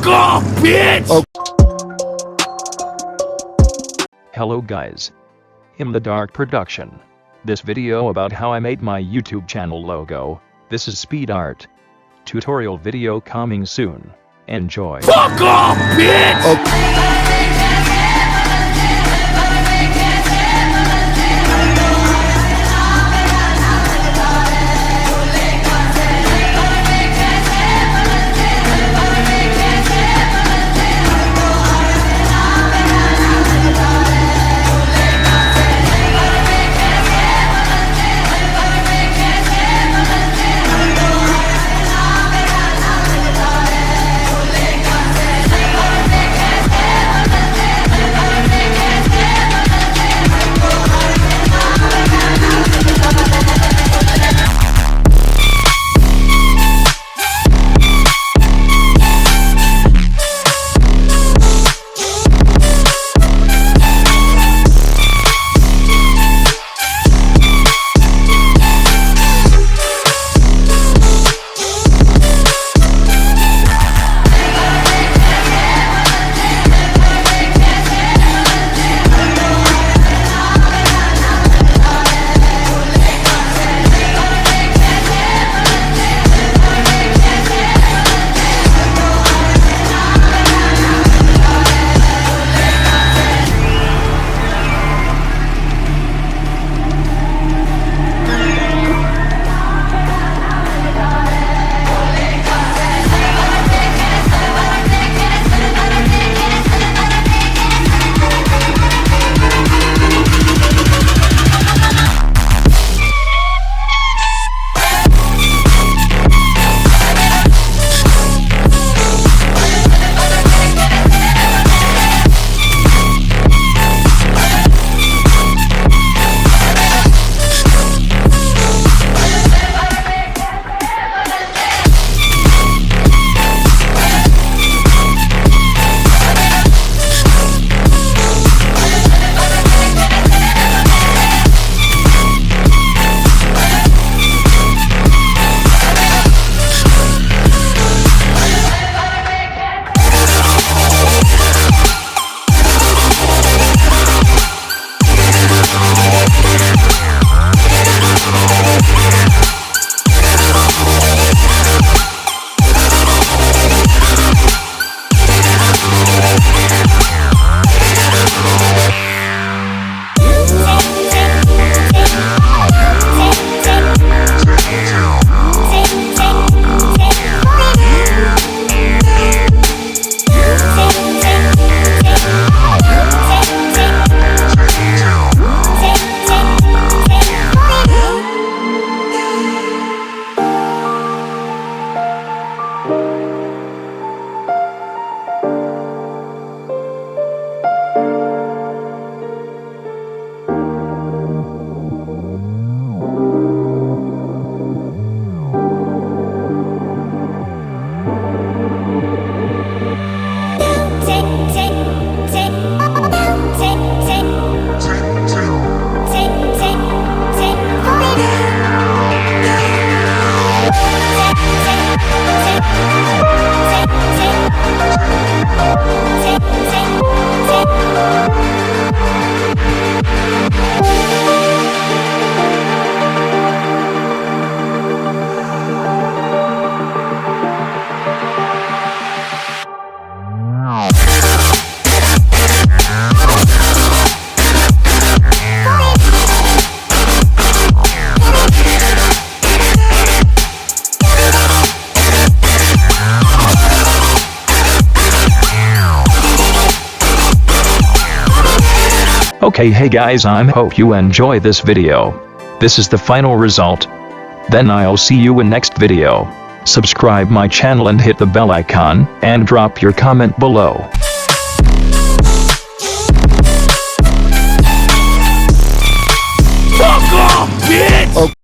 off, bitch! Hello guys. I'm the Dark Production. This video about how I made my YouTube channel logo. This is speed art. Tutorial video coming soon. Enjoy. Fuck off, bitch! Okay, hey guys, I hope you enjoy this video. This is the final result. Then I'll see you in next video. Subscribe my channel and hit the bell icon, and drop your comment below. Fuck off, bitch!